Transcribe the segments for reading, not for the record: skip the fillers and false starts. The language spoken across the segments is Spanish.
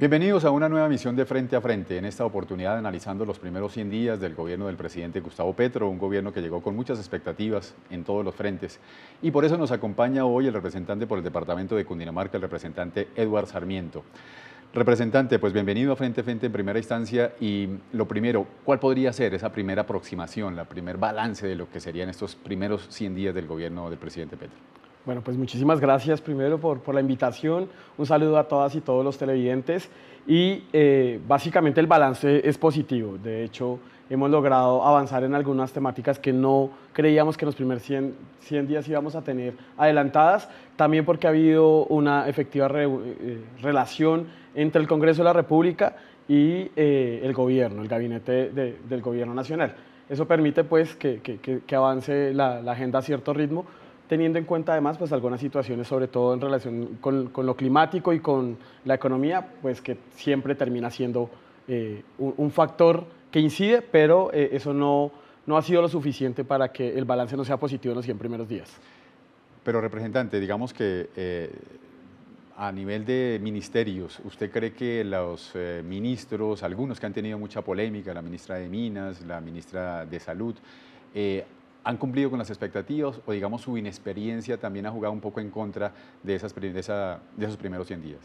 Bienvenidos a una nueva emisión de Frente a Frente, en esta oportunidad analizando los primeros 100 días del gobierno del presidente Gustavo Petro, un gobierno que llegó con muchas expectativas en todos los frentes. Y por eso nos acompaña hoy el representante por el departamento de Cundinamarca, el representante Edward Sarmiento. Representante, pues bienvenido a Frente a Frente en primera instancia y lo primero, ¿cuál podría ser esa primera aproximación, la primer balance de lo que serían estos primeros 100 días del gobierno del presidente Petro? Bueno, pues muchísimas gracias primero por la invitación, un saludo a todas y todos los televidentes y básicamente el balance es positivo. De hecho, hemos logrado avanzar en algunas temáticas que no creíamos que en los primeros 100 días íbamos a tener adelantadas, también porque ha habido una efectiva relación entre el Congreso de la República y el gobierno, el gabinete del gobierno nacional. Eso permite pues que avance la agenda a cierto ritmo, teniendo en cuenta además pues algunas situaciones, sobre todo en relación con lo climático y con la economía, pues que siempre termina siendo un factor que incide, pero eso no ha sido lo suficiente para que el balance no sea positivo en los 100 primeros días. Pero representante, digamos que a nivel de ministerios, ¿usted cree que los ministros, algunos que han tenido mucha polémica, la ministra de Minas, la ministra de Salud, han cumplido con las expectativas o digamos su inexperiencia también ha jugado un poco en contra de esos primeros 100 días?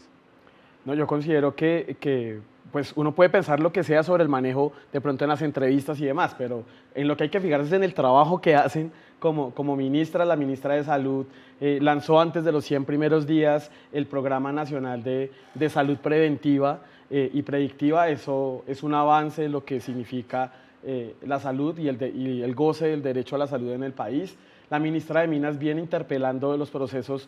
No, yo considero que pues uno puede pensar lo que sea sobre el manejo de pronto en las entrevistas y demás, pero en lo que hay que fijarse es en el trabajo que hacen como ministra. La ministra de Salud lanzó antes de los 100 primeros días el Programa Nacional de Salud Preventiva y Predictiva. Eso es un avance en lo que significa la salud y el goce del derecho a la salud en el país. La ministra de Minas viene interpelando los procesos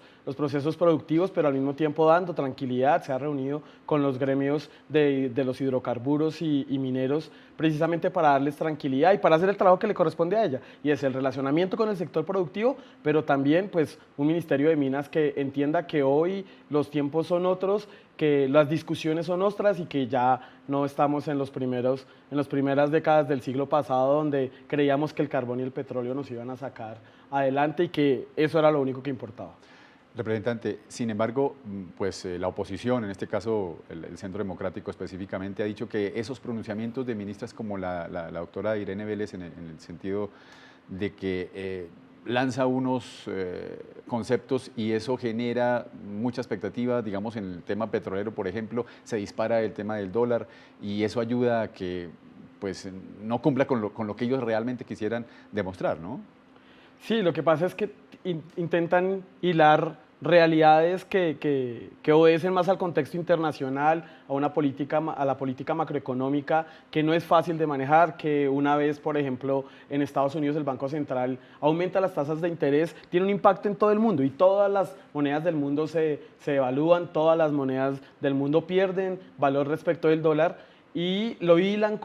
productivos, pero al mismo tiempo dando tranquilidad. Se ha reunido con los gremios de los hidrocarburos y mineros precisamente para darles tranquilidad y para hacer el trabajo que le corresponde a ella, y es el relacionamiento con el sector productivo, pero también pues un Ministerio de Minas que entienda que hoy los tiempos son otros, que las discusiones son otras y que ya no estamos en las primeras décadas del siglo pasado donde creíamos que el carbón y el petróleo nos iban a sacar adelante y que eso era lo único que importaba. Representante, sin embargo, pues la oposición, en este caso el Centro Democrático específicamente, ha dicho que esos pronunciamientos de ministras como la doctora Irene Vélez en el sentido de que lanza unos conceptos y eso genera mucha expectativa, digamos en el tema petrolero, por ejemplo, se dispara el tema del dólar y eso ayuda a que pues, no cumpla con lo que ellos realmente quisieran demostrar, ¿no? Sí, lo que pasa es que intentan hilar realidades que obedecen más al contexto internacional, a la política macroeconómica, que no es fácil de manejar, que una vez, por ejemplo, en Estados Unidos el Banco Central aumenta las tasas de interés, tiene un impacto en todo el mundo y todas las monedas del mundo se devalúan, todas las monedas del mundo pierden valor respecto del dólar, y lo hilan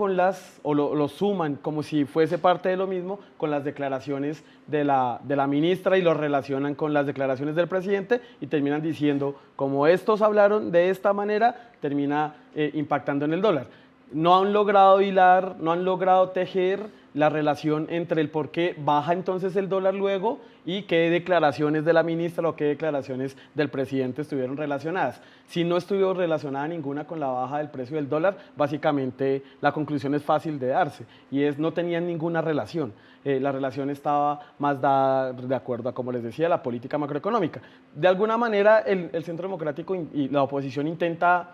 lo suman como si fuese parte de lo mismo con las declaraciones de la ministra y lo relacionan con las declaraciones del presidente y terminan diciendo, como estos hablaron de esta manera, termina impactando en el dólar. No han logrado hilar, no han logrado tejer la relación entre el por qué baja entonces el dólar luego y qué declaraciones de la ministra o qué declaraciones del presidente estuvieron relacionadas. Si no estuvo relacionada ninguna con la baja del precio del dólar, básicamente la conclusión es fácil de darse y no tenían ninguna relación. La relación estaba más dada de acuerdo a, como les decía, la política macroeconómica. De alguna manera el Centro Democrático y la oposición intenta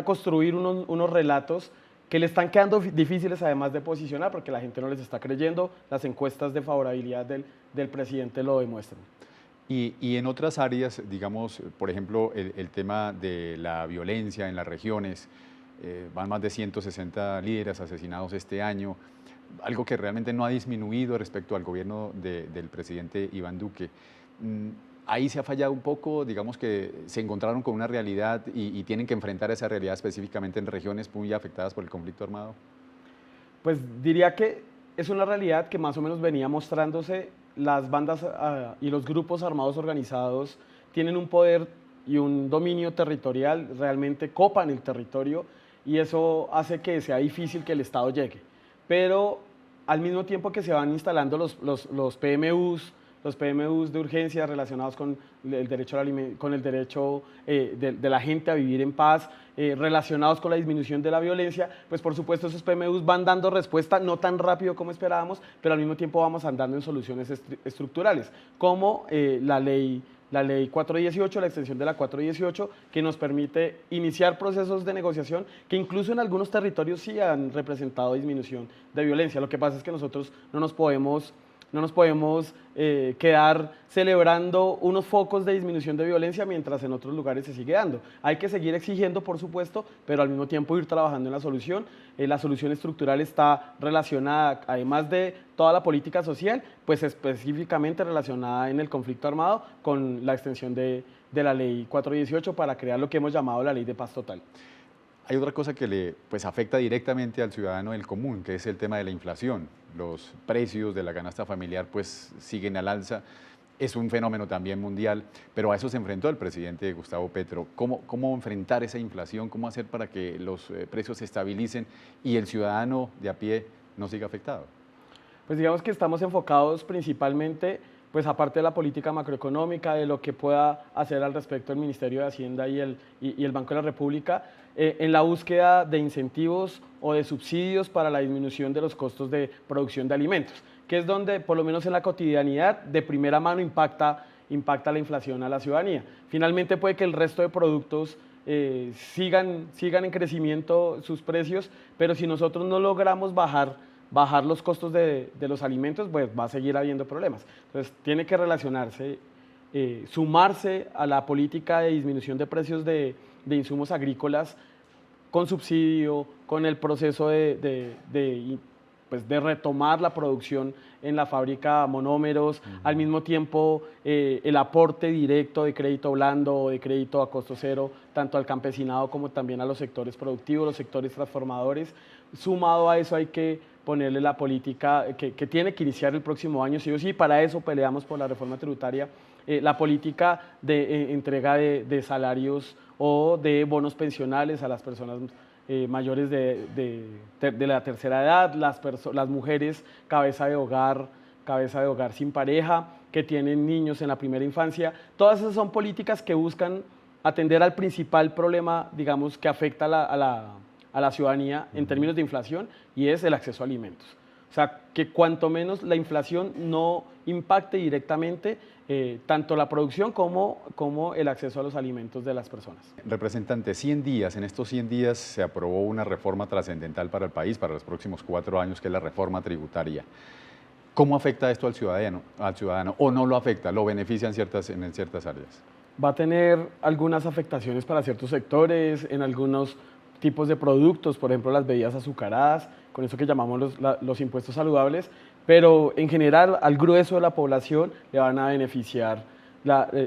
construir unos relatos que le están quedando difíciles además de posicionar porque la gente no les está creyendo, las encuestas de favorabilidad del presidente lo demuestran. Y en otras áreas, digamos, por ejemplo, el tema de la violencia en las regiones, van más de 160 líderes asesinados este año, algo que realmente no ha disminuido respecto al gobierno del presidente Iván Duque. Ahí se ha fallado un poco, digamos que se encontraron con una realidad y tienen que enfrentar esa realidad específicamente en regiones muy afectadas por el conflicto armado. Pues diría que es una realidad que más o menos venía mostrándose. Las bandas y los grupos armados organizados tienen un poder y un dominio territorial, realmente copan el territorio y eso hace que sea difícil que el Estado llegue. Pero al mismo tiempo que se van instalando los PMUs, los PMUs de urgencia relacionados con el derecho, con el derecho de la gente a vivir en paz, relacionados con la disminución de la violencia, pues por supuesto esos PMUs van dando respuesta, no tan rápido como esperábamos, pero al mismo tiempo vamos andando en soluciones estructurales, como la ley 418, la extensión de la 418, que nos permite iniciar procesos de negociación que incluso en algunos territorios sí han representado disminución de violencia. Lo que pasa es que nosotros no nos podemos quedar celebrando unos focos de disminución de violencia mientras en otros lugares se sigue dando. Hay que seguir exigiendo, por supuesto, pero al mismo tiempo ir trabajando en la solución. La solución estructural está relacionada, además de toda la política social, pues específicamente relacionada en el conflicto armado con la extensión de la ley 418 para crear lo que hemos llamado la ley de paz total. Hay otra cosa que le afecta directamente al ciudadano del común, que es el tema de la inflación. Los precios de la canasta familiar pues siguen al alza. Es un fenómeno también mundial, pero a eso se enfrentó el presidente Gustavo Petro. ¿Cómo enfrentar esa inflación? ¿Cómo hacer para que los precios se estabilicen y el ciudadano de a pie no siga afectado? Pues digamos que estamos enfocados principalmente, pues aparte de la política macroeconómica, de lo que pueda hacer al respecto el Ministerio de Hacienda y el Banco de la República, en la búsqueda de incentivos o de subsidios para la disminución de los costos de producción de alimentos, que es donde, por lo menos en la cotidianidad, de primera mano impacta la inflación a la ciudadanía. Finalmente puede que el resto de productos sigan en crecimiento sus precios, pero si nosotros no logramos bajar los costos de los alimentos, pues va a seguir habiendo problemas. Entonces tiene que relacionarse, sumarse a la política de disminución de precios de insumos agrícolas con subsidio, con el proceso de retomar la producción en la fábrica monómeros, al mismo tiempo el aporte directo de crédito blando o de crédito a costo cero, tanto al campesinado como también a los sectores productivos, los sectores transformadores. Sumado a eso hay que ponerle la política que tiene que iniciar el próximo año, sí o sí, para eso peleamos por la reforma tributaria, la política de entrega de salarios o de bonos pensionales a las personas mayores de la tercera edad, las mujeres cabeza de hogar sin pareja, que tienen niños en la primera infancia. Todas esas son políticas que buscan atender al principal problema, digamos, que afecta a la ciudadanía en términos de inflación, y es el acceso a alimentos. O sea, que cuanto menos la inflación no impacte directamente tanto la producción como el acceso a los alimentos de las personas. Representante, en estos 100 días se aprobó una reforma trascendental para el país, para los próximos 4 años, que es la reforma tributaria. ¿Cómo afecta esto al ciudadano? ¿O no lo afecta? ¿Lo beneficia en ciertas áreas? Va a tener algunas afectaciones para ciertos sectores, en algunos tipos de productos, por ejemplo las bebidas azucaradas, con eso que llamamos los impuestos saludables, pero en general al grueso de la población le van a beneficiar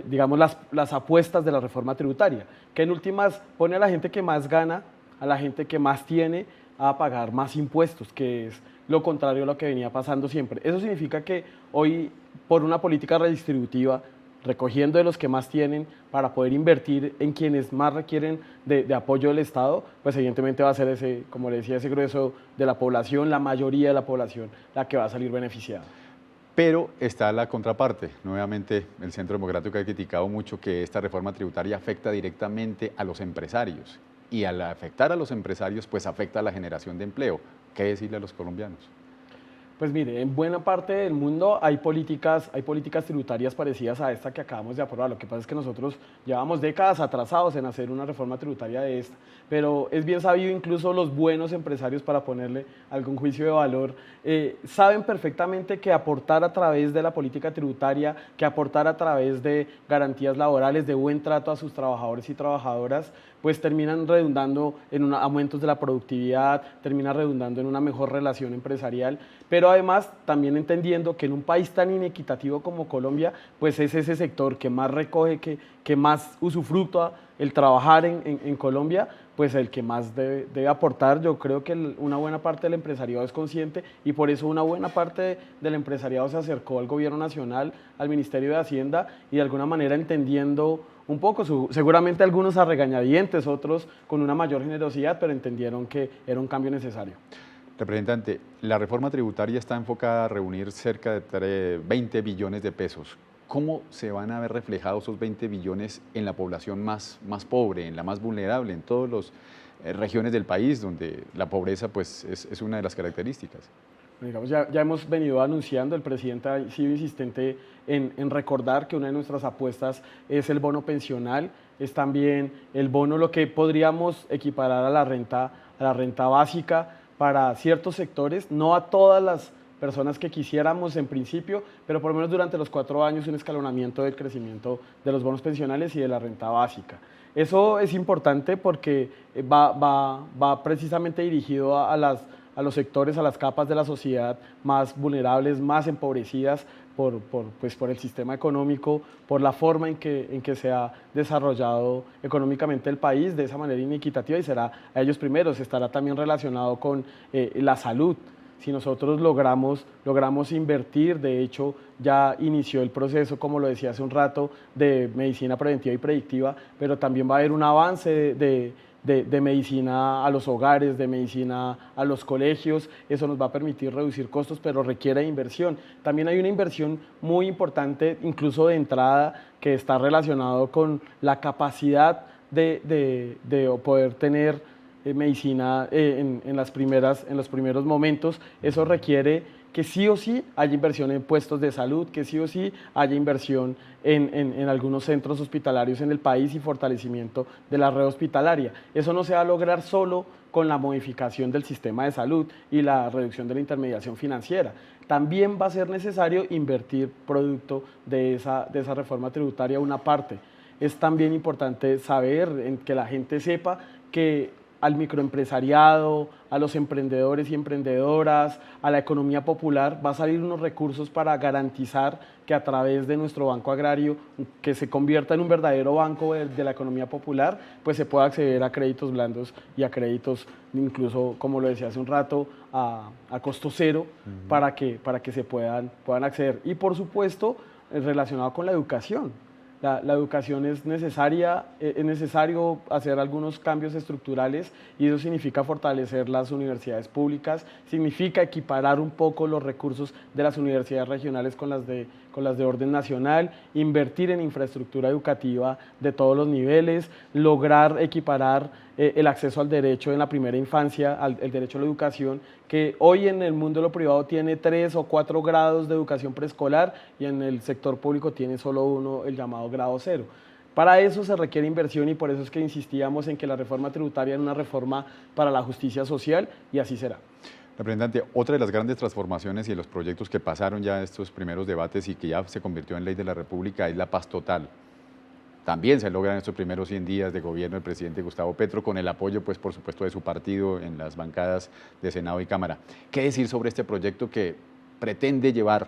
digamos, las apuestas de la reforma tributaria, que en últimas pone a la gente que más gana, a la gente que más tiene, a pagar más impuestos, que es lo contrario a lo que venía pasando siempre. Eso significa que hoy, por una política redistributiva, recogiendo de los que más tienen para poder invertir en quienes más requieren de apoyo del Estado, pues evidentemente va a ser ese, como le decía, ese grueso de la población, la mayoría de la población, la que va a salir beneficiada. Pero está la contraparte. Nuevamente, el Centro Democrático ha criticado mucho que esta reforma tributaria afecta directamente a los empresarios, y al afectar a los empresarios, pues afecta a la generación de empleo. ¿Qué decirle a los colombianos? Pues mire, en buena parte del mundo hay políticas tributarias parecidas a esta que acabamos de aprobar. Lo que pasa es que nosotros llevamos décadas atrasados en hacer una reforma tributaria de esta, pero es bien sabido, incluso los buenos empresarios, para ponerle algún juicio de valor, saben perfectamente que aportar a través de la política tributaria, que aportar a través de garantías laborales, de buen trato a sus trabajadores y trabajadoras, pues terminan redundando en aumentos de la productividad, termina redundando en una mejor relación empresarial, pero además también entendiendo que en un país tan inequitativo como Colombia, pues es ese sector que más recoge, que más usufructúa el trabajar en Colombia, pues el que más debe aportar. Yo creo que una buena parte del empresariado es consciente, y por eso una buena parte del empresariado se acercó al gobierno nacional, al Ministerio de Hacienda, y de alguna manera entendiendo un poco, seguramente algunos a regañadientes, otros con una mayor generosidad, pero entendieron que era un cambio necesario. Representante, la reforma tributaria está enfocada a reunir cerca de 20 billones de pesos. ¿Cómo se van a ver reflejados esos 20 billones en la población más pobre, en la más vulnerable, en todas las regiones del país donde la pobreza pues, es una de las características? Digamos, ya hemos venido anunciando, el presidente ha sido insistente en recordar que una de nuestras apuestas es el bono pensional, es también el bono, lo que podríamos equiparar a la renta básica para ciertos sectores, no a todas las personas que quisiéramos en principio, pero por lo menos durante los 4 años un escalonamiento del crecimiento de los bonos pensionales y de la renta básica. Eso es importante porque va precisamente dirigido a los sectores, a las capas de la sociedad más vulnerables, más empobrecidas por el sistema económico, por la forma en que se ha desarrollado económicamente el país de esa manera inequitativa, y será a ellos primeros. Estará también relacionado con la salud. Si nosotros logramos invertir, de hecho ya inició el proceso, como lo decía hace un rato, de medicina preventiva y predictiva, pero también va a haber un avance de medicina a los hogares, de medicina a los colegios. Eso nos va a permitir reducir costos, pero requiere inversión. También hay una inversión muy importante, incluso de entrada, que está relacionado con la capacidad de poder tener medicina en los primeros momentos. Eso requiere que sí o sí haya inversión en puestos de salud, que sí o sí haya inversión en algunos centros hospitalarios en el país y fortalecimiento de la red hospitalaria. Eso no se va a lograr solo con la modificación del sistema de salud y la reducción de la intermediación financiera. También va a ser necesario invertir producto de esa reforma tributaria una parte. Es también importante saber, que la gente sepa que al microempresariado, a los emprendedores y emprendedoras, a la economía popular, va a salir unos recursos para garantizar que a través de nuestro Banco Agrario, que se convierta en un verdadero banco de la economía popular, pues se pueda acceder a créditos blandos y a créditos, incluso, como lo decía hace un rato, a costo cero, para que se puedan acceder. Y por supuesto, relacionado con la educación. La educación es necesaria, es necesario hacer algunos cambios estructurales, y eso significa fortalecer las universidades públicas, significa equiparar un poco los recursos de las universidades regionales con las de orden nacional, invertir en infraestructura educativa de todos los niveles, lograr equiparar el acceso al derecho en la primera infancia, el derecho a la educación, que hoy en el mundo de lo privado tiene 3 o 4 grados de educación preescolar y en el sector público tiene solo uno, el llamado grado 0. Para eso se requiere inversión, y por eso es que insistíamos en que la reforma tributaria era una reforma para la justicia social, y así será. Representante, otra de las grandes transformaciones y de los proyectos que pasaron ya estos primeros debates y que ya se convirtió en ley de la República es la paz total. También se logra en estos primeros 100 días de gobierno del presidente Gustavo Petro, con el apoyo, pues, por supuesto, de su partido en las bancadas de Senado y Cámara. ¿Qué decir sobre este proyecto que pretende llevar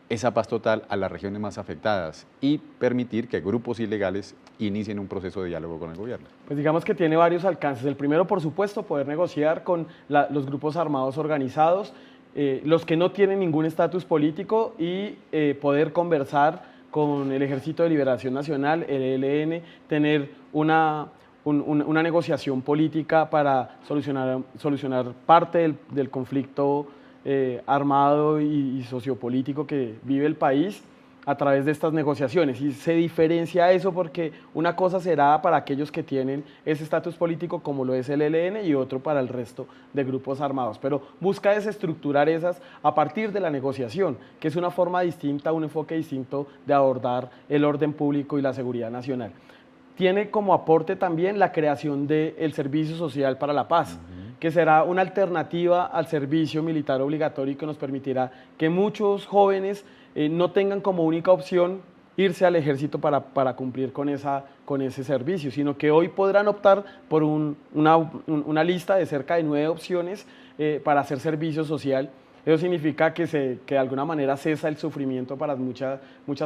esa paz total a las regiones más afectadas y permitir que grupos ilegales inicien un proceso de diálogo con el gobierno? Pues digamos que tiene varios alcances. El primero, por supuesto, poder negociar con los grupos armados organizados, los que no tienen ningún estatus político, y poder conversar con el Ejército de Liberación Nacional, el ELN, tener una negociación política para solucionar parte del conflicto armado y sociopolítico que vive el país a través de estas negociaciones. Y se diferencia eso porque una cosa será para aquellos que tienen ese estatus político, como lo es el ELN, y otro para el resto de grupos armados. Pero busca desestructurar esas a partir de la negociación, que es una forma distinta, un enfoque distinto de abordar el orden público y la seguridad nacional. Tiene como aporte también la creación del Servicio Social para la Paz, que será una alternativa al servicio militar obligatorio, que nos permitirá que muchos jóvenes no tengan como única opción irse al ejército para cumplir con ese servicio, sino que hoy podrán optar por una lista de cerca de 9 opciones para hacer servicio social. Eso significa que de alguna manera cesa el sufrimiento para muchas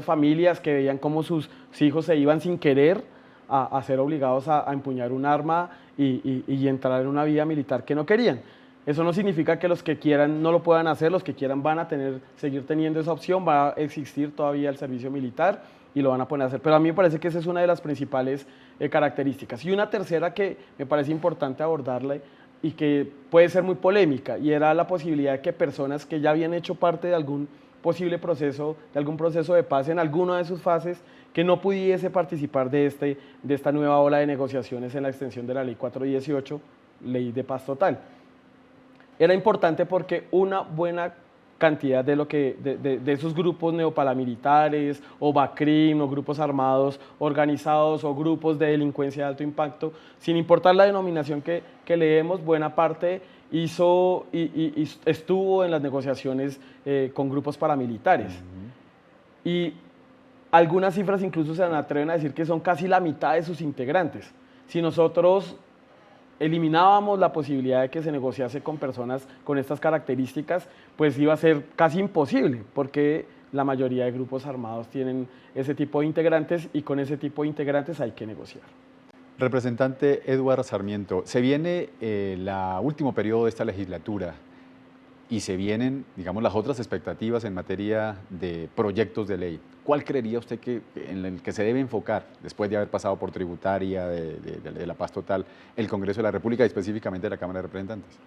familias que veían cómo sus hijos se iban sin querer a ser obligados a empuñar un arma y entrar en una vida militar que no querían. Eso no significa que los que quieran no lo puedan hacer, los que quieran van a seguir teniendo esa opción, va a existir todavía el servicio militar y lo van a poder hacer. Pero a mí me parece que esa es una de las principales características. Y una tercera que me parece importante abordarla y que puede ser muy polémica, y era la posibilidad de que personas que ya habían hecho parte de algún posible proceso, de algún proceso de paz en alguna de sus fases, que no pudiese participar de esta nueva ola de negociaciones en la extensión de la Ley 418, Ley de Paz Total. Era importante porque una buena cantidad de esos grupos neoparamilitares o BACRIM o grupos armados organizados o grupos de delincuencia de alto impacto, sin importar la denominación que leemos, buena parte hizo y estuvo en las negociaciones con grupos paramilitares. Y algunas cifras incluso se atreven a decir que son casi la mitad de sus integrantes. Si nosotros eliminábamos la posibilidad de que se negociase con personas con estas características, pues iba a ser casi imposible, porque la mayoría de grupos armados tienen ese tipo de integrantes y con ese tipo de integrantes hay que negociar. Representante Eduardo Sarmiento, se viene el último periodo de esta legislatura y se vienen, digamos, las otras expectativas en materia de proyectos de ley. ¿Cuál creería usted en el que se debe enfocar, después de haber pasado por tributaria, de la paz total, el Congreso de la República y específicamente la Cámara de Representantes?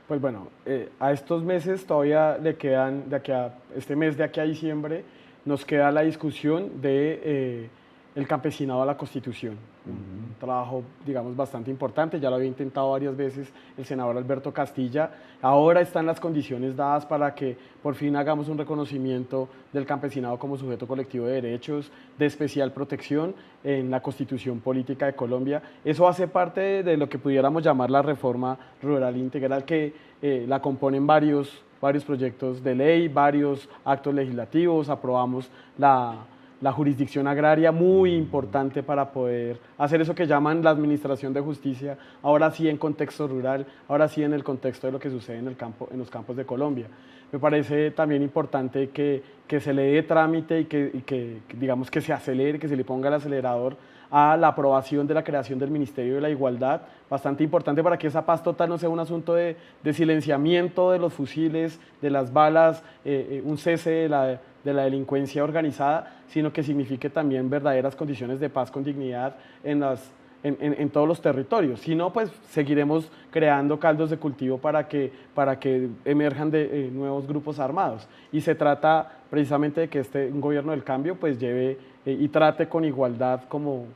Pues bueno, a estos meses todavía le quedan, de aquí a diciembre, nos queda la discusión de el campesinado a la Constitución. Un trabajo, digamos, bastante importante, ya lo había intentado varias veces el senador Alberto Castilla. Ahora están las condiciones dadas para que por fin hagamos un reconocimiento del campesinado como sujeto colectivo de derechos de especial protección en la Constitución Política de Colombia. Eso hace parte de lo que pudiéramos llamar la reforma rural integral, que la componen varios proyectos de ley, varios actos legislativos. Aprobamos la jurisdicción agraria, muy importante para poder hacer eso que llaman la administración de justicia, ahora sí en contexto rural, ahora sí en el contexto de lo que sucede en los campos de Colombia. Me parece también importante que se le dé trámite y que digamos que se acelere, que se le ponga el acelerador a la aprobación de la creación del Ministerio de la Igualdad, bastante importante para que esa paz total no sea un asunto de silenciamiento de los fusiles, de las balas, un cese de la delincuencia organizada, sino que signifique también verdaderas condiciones de paz con dignidad en todos los territorios. Si no, pues seguiremos creando caldos de cultivo para que emerjan nuevos grupos armados. Y se trata precisamente de que un gobierno del cambio pues lleve y trate con igualdad como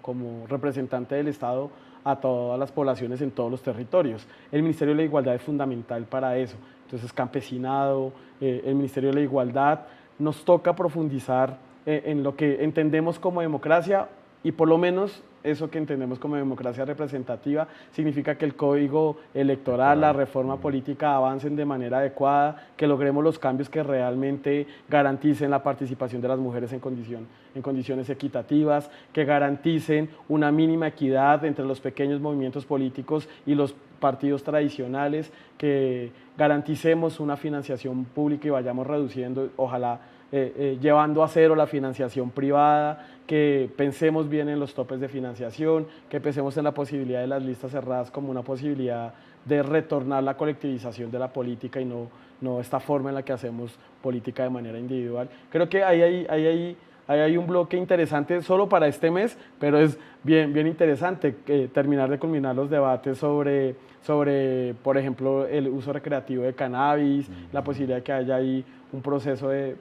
representante del Estado a todas las poblaciones en todos los territorios. El Ministerio de la Igualdad es fundamental para eso. Entonces, campesinado, el Ministerio de la Igualdad, nos toca profundizar en lo que entendemos como democracia, y por lo menos eso que entendemos como democracia representativa significa que el código electoral, la reforma política avancen de manera adecuada, que logremos los cambios que realmente garanticen la participación de las mujeres en condiciones equitativas, que garanticen una mínima equidad entre los pequeños movimientos políticos y los partidos tradicionales, que garanticemos una financiación pública y vayamos reduciendo, ojalá llevando a cero la financiación privada, que pensemos bien en los topes de financiación, que pensemos en la posibilidad de las listas cerradas como una posibilidad de retornar la colectivización de la política y no esta forma en la que hacemos política de manera individual. Creo que hay un bloque interesante solo para este mes, pero es bien interesante terminar de culminar los debates sobre, por ejemplo, el uso recreativo de cannabis, la posibilidad de que haya ahí un proceso de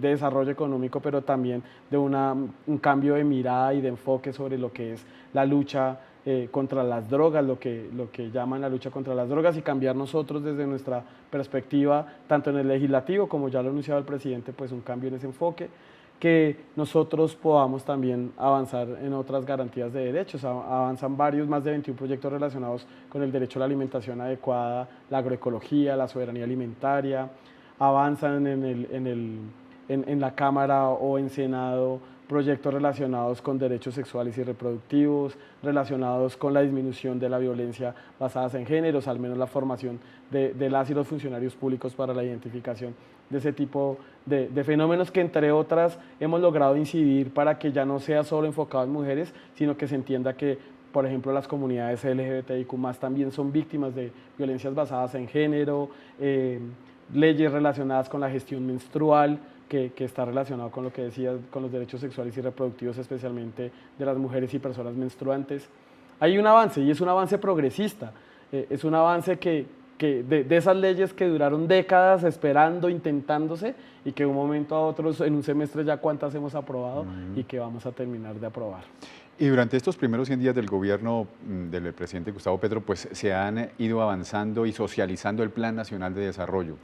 desarrollo económico, pero también de un cambio de mirada y de enfoque sobre lo que es la lucha contra las drogas, lo que llaman la lucha contra las drogas, y cambiar nosotros desde nuestra perspectiva, tanto en el legislativo, como ya lo ha anunciado el presidente, pues un cambio en ese enfoque, que nosotros podamos también avanzar en otras garantías de derechos. Avanzan más de 21 proyectos relacionados con el derecho a la alimentación adecuada, la agroecología, la soberanía alimentaria. Avanzan en la Cámara o en Senado proyectos relacionados con derechos sexuales y reproductivos, relacionados con la disminución de la violencia basada en géneros, al menos la formación de las y los funcionarios públicos para la identificación de ese tipo de fenómenos, que entre otras hemos logrado incidir para que ya no sea solo enfocado en mujeres, sino que se entienda que, por ejemplo, las comunidades LGBTIQ+ también son víctimas de violencias basadas en género, leyes relacionadas con la gestión menstrual, que está relacionado con lo que decía, con los derechos sexuales y reproductivos, especialmente de las mujeres y personas menstruantes. Hay un avance, y es un avance progresista. Es un avance de esas leyes que duraron décadas esperando, intentándose, y que de un momento a otro, en un semestre ya cuántas hemos aprobado y que vamos a terminar de aprobar. Y durante estos primeros 100 días del gobierno del presidente Gustavo Petro, pues se han ido avanzando y socializando el Plan Nacional de Desarrollo.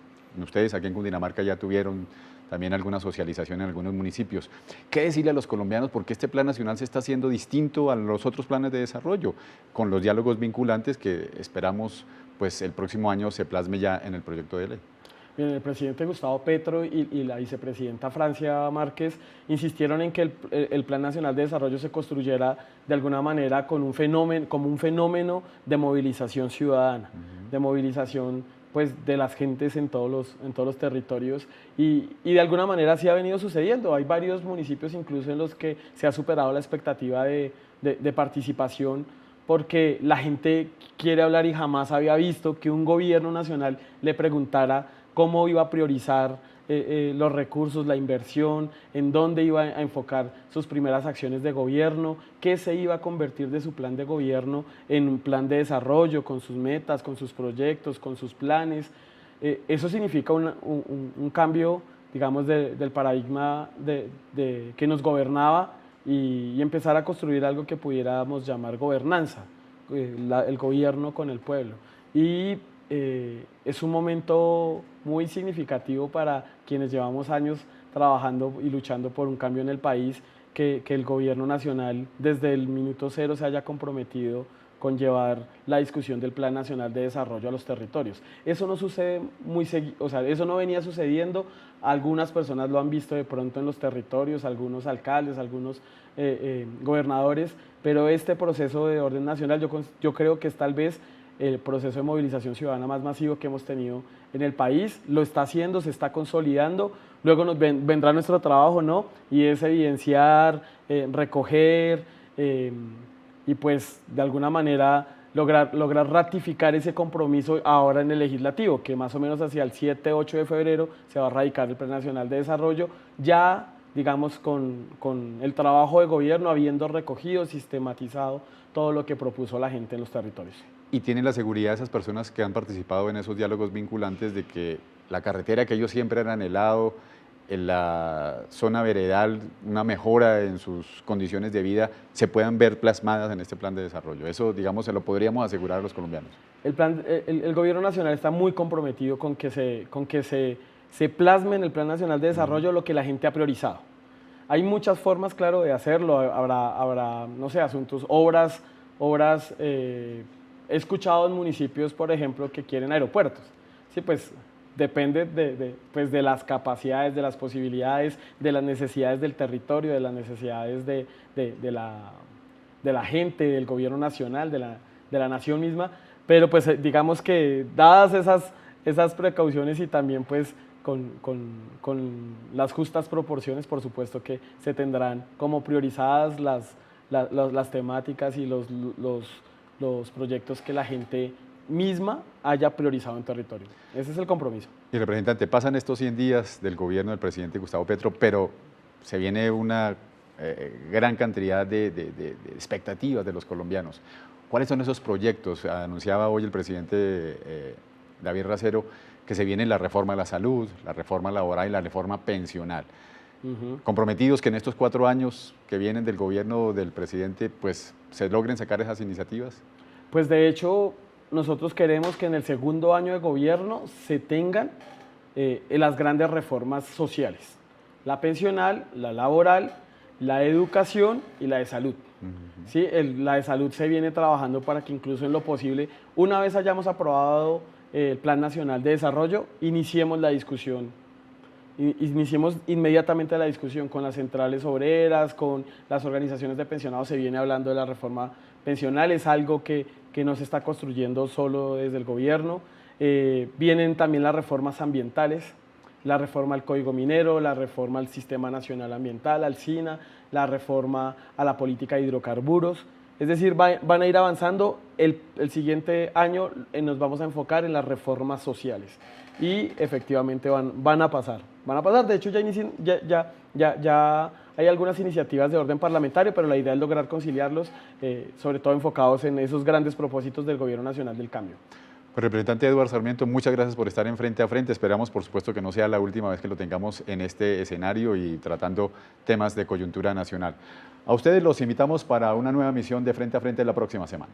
Ustedes aquí en Cundinamarca ya tuvieron también alguna socialización en algunos municipios. ¿Qué decirle a los colombianos? Porque este Plan Nacional se está haciendo distinto a los otros planes de desarrollo, con los diálogos vinculantes que esperamos pues el próximo año se plasme ya en el proyecto de ley. Bien, el presidente Gustavo Petro y la vicepresidenta Francia Márquez insistieron en que el Plan Nacional de Desarrollo se construyera de alguna manera con como un fenómeno de movilización ciudadana, de movilización pues, de las gentes en todos los territorios, y de alguna manera sí ha venido sucediendo. Hay varios municipios incluso en los que se ha superado la expectativa de participación, porque la gente quiere hablar y jamás había visto que un gobierno nacional le preguntara cómo iba a priorizar los recursos, la inversión, en dónde iba a enfocar sus primeras acciones de gobierno, qué se iba a convertir de su plan de gobierno en un plan de desarrollo, con sus metas, con sus proyectos, con sus planes. Eso significa un cambio, digamos, del paradigma que nos gobernaba, y empezar a construir algo que pudiéramos llamar gobernanza, el gobierno con el pueblo. Y es un momento muy significativo para quienes llevamos años trabajando y luchando por un cambio en el país, que el gobierno nacional desde el minuto cero se haya comprometido con llevar la discusión del Plan Nacional de Desarrollo a los territorios. Eso no sucede muy seguido, o sea, eso no venía sucediendo. Algunas personas lo han visto de pronto en los territorios, algunos alcaldes, algunos gobernadores, pero este proceso de orden nacional yo creo que es tal vez el proceso de movilización ciudadana más masivo que hemos tenido en el país. Lo está haciendo, se está consolidando. Luego vendrá nuestro trabajo, ¿no? Y es evidenciar, recoger, y pues de alguna manera lograr ratificar ese compromiso ahora en el legislativo, que más o menos hacia el 7-8 de febrero se va a radicar el Plan Nacional de Desarrollo, ya digamos con el trabajo de gobierno habiendo recogido, sistematizado todo lo que propuso la gente en los territorios. ¿Y tienen la seguridad de esas personas que han participado en esos diálogos vinculantes de que la carretera que ellos siempre han anhelado, en la zona veredal, una mejora en sus condiciones de vida, se puedan ver plasmadas en este plan de desarrollo? Eso, digamos, se lo podríamos asegurar a los colombianos. El gobierno nacional está muy comprometido con que se plasme en el Plan Nacional de Desarrollo lo que la gente ha priorizado. Hay muchas formas, claro, de hacerlo. Habrá no sé, asuntos, obras. He escuchado en municipios, por ejemplo, que quieren aeropuertos. Sí, pues depende pues de las capacidades, de las posibilidades, de las necesidades del territorio, de las necesidades de la gente, del gobierno nacional, de la nación misma. Pero pues digamos que dadas esas precauciones y también pues con las justas proporciones, por supuesto que se tendrán como priorizadas las temáticas y los proyectos que la gente misma haya priorizado en territorio. Ese es el compromiso. Y representante, pasan estos 100 días del gobierno del presidente Gustavo Petro, pero se viene una gran cantidad de expectativas de los colombianos. ¿Cuáles son esos proyectos? Anunciaba hoy el presidente David Racero que se viene la reforma de la salud, la reforma laboral y la reforma pensional. Comprometidos que en estos 4 años que vienen del gobierno del presidente, pues se logren sacar esas iniciativas. Pues de hecho, nosotros queremos que en el segundo año de gobierno se tengan las grandes reformas sociales: la pensional, la laboral, la de educación y la de salud. ¿Sí? La de salud se viene trabajando para que incluso en lo posible, una vez hayamos aprobado el Plan Nacional de Desarrollo, iniciemos la discusión. Iniciemos inmediatamente la discusión con las centrales obreras, con las organizaciones de pensionados. Se viene hablando de la reforma pensional, es algo que no se está construyendo solo desde el gobierno. Vienen también las reformas ambientales, la reforma al Código Minero, la reforma al Sistema Nacional Ambiental, al SINA, la reforma a la política de hidrocarburos. Es decir, van a ir avanzando. El siguiente año nos vamos a enfocar en las reformas sociales y efectivamente van a pasar. De hecho, ya hay algunas iniciativas de orden parlamentario, pero la idea es lograr conciliarlos, sobre todo enfocados en esos grandes propósitos del Gobierno Nacional del Cambio. Pues, representante Eduardo Sarmiento, muchas gracias por estar en Frente a Frente. Esperamos, por supuesto, que no sea la última vez que lo tengamos en este escenario y tratando temas de coyuntura nacional. A ustedes los invitamos para una nueva emisión de Frente a Frente la próxima semana.